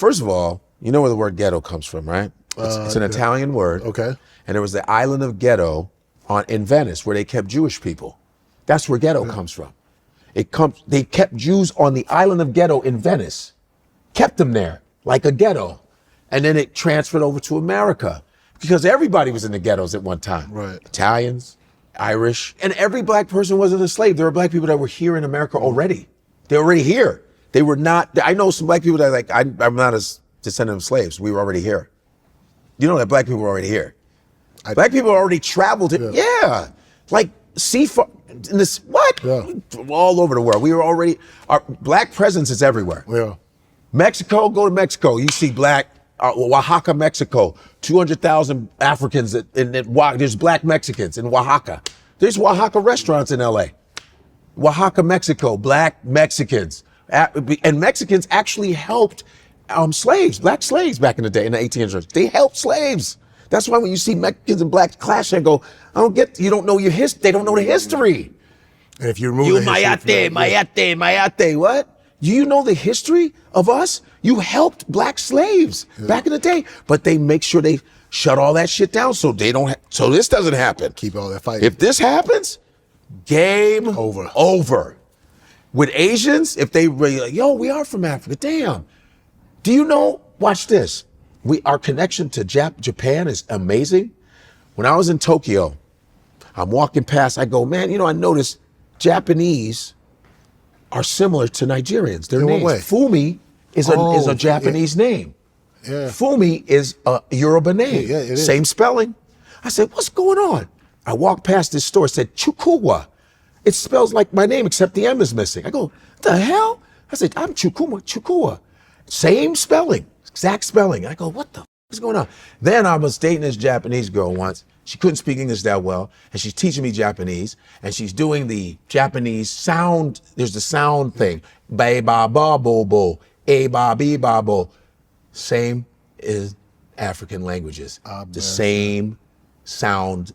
First of all, you know where the word ghetto comes from, right? It's an Italian word. Okay. And there was the island of Ghetto in Venice where they kept Jewish people. That's where ghetto comes from. They kept Jews on the island of Ghetto in Venice, kept them there like a ghetto. And then it transferred over to America because everybody was in the ghettos at one time. Right. Italians, Irish, and every black person wasn't a slave. There were black people that were here in America already. They were already here. They were not, I know some black people that are like, I'm not a descendant of slaves. We were already here. You know that black people were already here. Black people already traveled. Like in this, what? Yeah. All over the world. We were already, our black presence is everywhere. Yeah. Mexico, go to Mexico. You see black, Oaxaca, Mexico, 200,000 Africans. There's black Mexicans in Oaxaca. There's Oaxaca restaurants in LA. Oaxaca, Mexico, black Mexicans. And Mexicans actually helped slaves, black slaves back in the day in the 1800s. They helped slaves. That's why when you see Mexicans and blacks clash and go, you don't know your history. They don't know the history. And if you remove Mayate, what? Do you know the history of us? You helped black slaves back in the day, but they make sure they shut all that shit down so they don't. So this doesn't happen. Keep all that fighting. If this happens, game over. With Asians, if they really like, yo, we are from Africa. Damn. Do you know? Watch this. Our connection to Japan is amazing. When I was in Tokyo, I'm walking past. I go, man. I noticed Japanese are similar to Nigerians. Their names. Fumi is a Japanese name. Yeah. Fumi is a Yoruba name. Yeah, it is. Same spelling. I said, what's going on? I walked past this store. It said Chukuwa. It spells like my name except the M is missing. I go, what the hell? I said, I'm Chukua. Same spelling, exact spelling. I go, what the f is going on? Then I was dating this Japanese girl once. She couldn't speak English that well, and she's teaching me Japanese, and she's doing the Japanese sound. There's the sound thing. Ba ba ba bo bo, a ba bi ba bo. Same as African languages. The same sound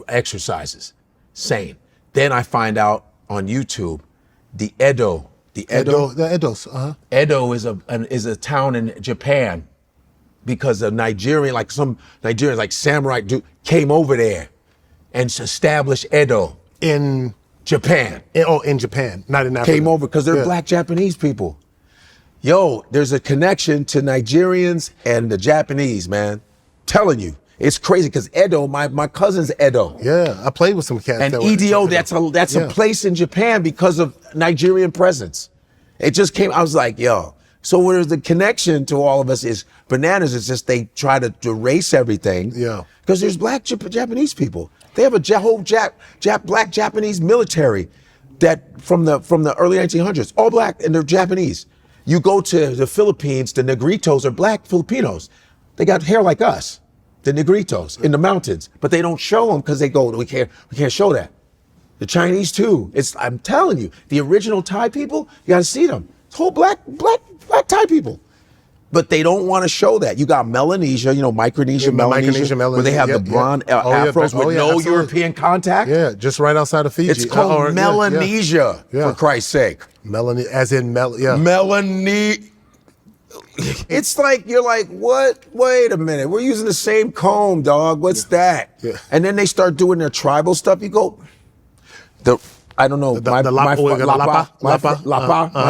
exercises. Same. Then I find out on YouTube, the Edo. The Edos. Edo is a town in Japan because of Nigerian, like some Nigerians, like samurai dude, came over there and established Edo in Japan. In Japan, not in Africa. Came over because they're black Japanese people. Yo, there's a connection to Nigerians and the Japanese, man. Telling you. It's crazy because Edo, my cousin's Edo. Yeah, I played with some cats. And Edo, that's a place in Japan because of Nigerian presence. It just came, I was like, yo. So where's the connection to all of us is bananas. It's just they try to erase everything. Yeah. Because there's black Japanese people. They have a whole black Japanese military that from the early 1900s, all black and they're Japanese. You go to the Philippines, the Negritos are black Filipinos. They got hair like us. The Negritos in the mountains, but they don't show them because they go, we can't show that. The Chinese too. I'm telling you, the original Thai people, you got to see them. It's whole black Thai people, but they don't want to show that. You got Melanesia, Micronesia, Melanesia, where they have the blonde afros with no European contact. Yeah, just right outside of Fiji. It's called Melanesia, for Christ's sake. Melanesia, as in Melanesia. It's like, you're like, what? Wait a minute. We're using the same comb, dog. What's that? Yeah. And then they start doing their tribal stuff. You go, I don't know. My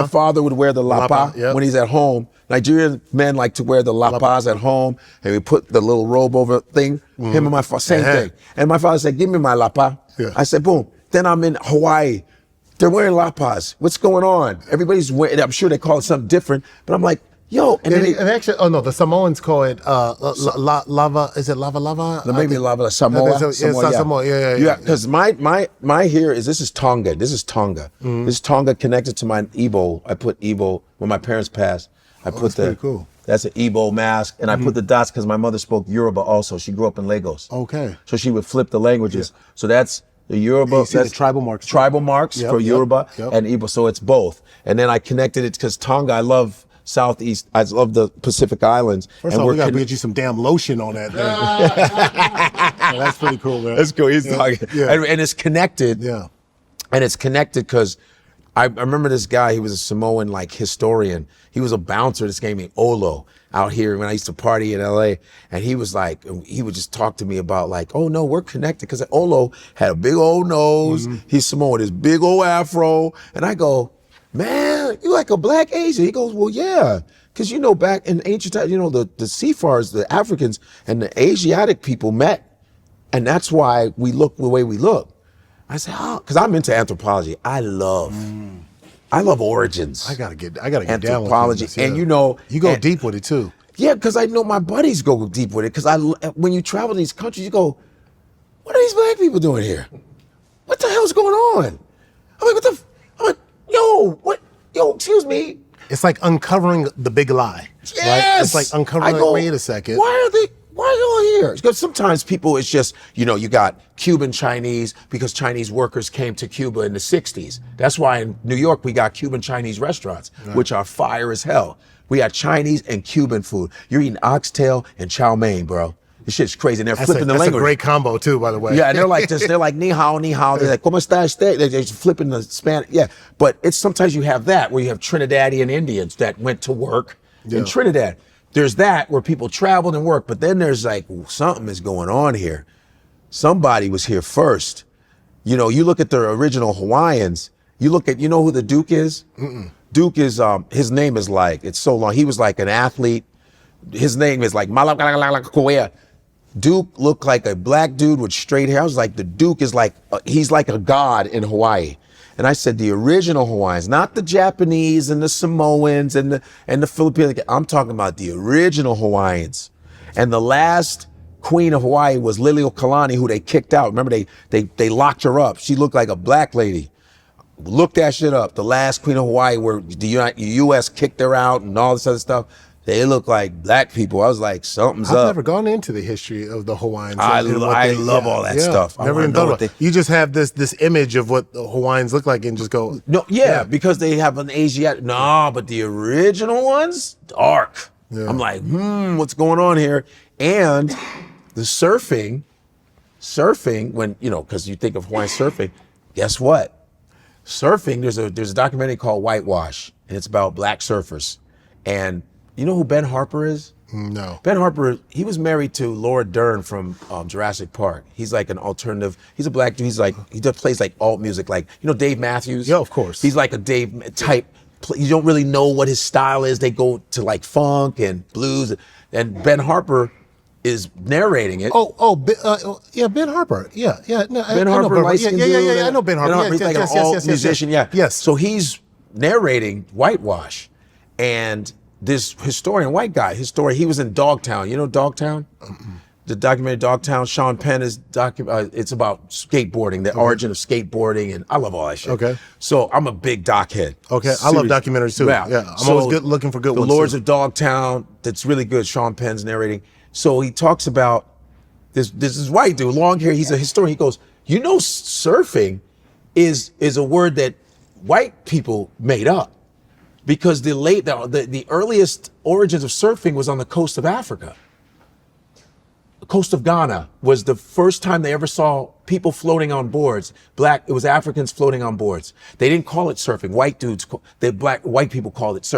father would wear the lapa when he's at home. Nigerian men like to wear the lapas at home. And we put the little robe over thing. Him and my father, same thing. And my father said, give me my lapa. Yeah. I said, boom. Then I'm in Hawaii. They're wearing lapas. What's going on? Everybody's wearing, I'm sure they call it something different. But I'm like, yo, and actually, the Samoans call it lava. Is it lava? Maybe lava Samoa. Samoa. Yeah. Because my here is this is Tonga. This is Tonga. This is Tonga connected to my Igbo. I put Igbo when my parents passed. I put that's pretty cool. That's an Igbo mask, and I put the dots because my mother spoke Yoruba also. She grew up in Lagos. Okay. So she would flip the languages. Yeah. So that's the Yoruba. That's the tribal marks. Tribal marks for Yoruba and Igbo. So it's both. And then I connected it because Tonga. I love Southeast. I love the Pacific Islands. First off, we gotta get you some damn lotion on that thing. That's pretty cool, man. That's cool. He's talking. Yeah. And it's connected. Yeah. And it's connected because I remember this guy. He was a Samoan like historian. He was a bouncer. This guy named Olo out here when I used to party in LA. And he was like, he would just talk to me about like, oh no, we're connected because Olo had a big old nose. He's Samoan, this big old afro. And I go, man, you like a black Asian? He goes, well, yeah. Because you know, back in ancient times, you know, the seafarers, the Africans and the Asiatic people met. And that's why we look the way we look. I said, oh, because I'm into anthropology. I love origins. I gotta get down with anthropology, this, yeah. and you know, you go deep with it too. Yeah, because I know my buddies go deep with it. Because when you travel to these countries, you go, what are these black people doing here? What the hell's going on? I'm like, yo, excuse me. It's like uncovering the big lie. Yes. Right? It's like uncovering. Wait a second. Why are y'all here? Because sometimes people, it's just, you know, you got Cuban Chinese because Chinese workers came to Cuba in the 60s. That's why in New York, we got Cuban Chinese restaurants, which are fire as hell. We got Chinese and Cuban food. You're eating oxtail and chow mein, bro. This shit's crazy. And they're flipping the language. That's a great combo too, by the way. Yeah, they're like they're like ni hao, ni hao. They're like, ¿Cómo está usted? They're just flipping the Spanish. Yeah, but it's sometimes you have that where you have Trinidadian Indians that went to work in Trinidad. There's that where people traveled and worked, but then there's like, something is going on here. Somebody was here first. You know, you look at the original Hawaiians, you know who the Duke is? Duke is, his name is like, it's so long. He was like an athlete. His name is like Malakakoea. Duke looked like a black dude with straight hair. I was like, the Duke is like, he's like a god in Hawaii. And I said, the original Hawaiians, not the Japanese and the Samoans and the Filipinos. I'm talking about the original Hawaiians. And the last queen of Hawaii was Liliuokalani, who they kicked out. Remember, they locked her up. She looked like a black lady. Look that shit up. The last queen of Hawaii, where the U.S. kicked her out and all this other stuff. They look like black people. I was like, something's up. I've never gone into the history of the Hawaiians. I love all that stuff. Never even thought about it. You just have this image of what the Hawaiians look like and just go. No, because they have an Asiatic. No, but the original ones, dark. Yeah. I'm like, what's going on here? And the surfing, when, you know, because you think of Hawaiian surfing, guess what? Surfing, there's a documentary called Whitewash, and it's about black surfers. And you know who Ben Harper is? No. Ben Harper, he was married to Laura Dern from Jurassic Park. He's like an alternative. He's a black dude. He plays like alt music, like, you know, Dave Matthews? Yeah, of course. He's like a Dave type. You don't really know what his style is. They go to like funk and blues. And Ben Harper is narrating it. Yeah, Ben Harper. Yeah. No, Ben Harper, light-skinned dude. I know Ben Harper. Ben Harper, he's like an alt musician. Yes. So he's narrating Whitewash. And this historian, white guy, he was in Dogtown. You know Dogtown? The documentary Dogtown. Sean Penn is it's about skateboarding, the origin of skateboarding, and I love all that shit. Okay. So I'm a big doc head. Okay, I love documentaries too. Yeah, I'm always looking for good ones. The Lords of Dogtown, that's really good. Sean Penn's narrating. So he talks about this is white dude, long hair. He's a historian. He goes, you know, surfing is a word that white people made up. Because the earliest origins of surfing was on the coast of Africa. The coast of Ghana was the first time they ever saw people floating on boards. It was Africans floating on boards. They didn't call it surfing. White people called it surfing.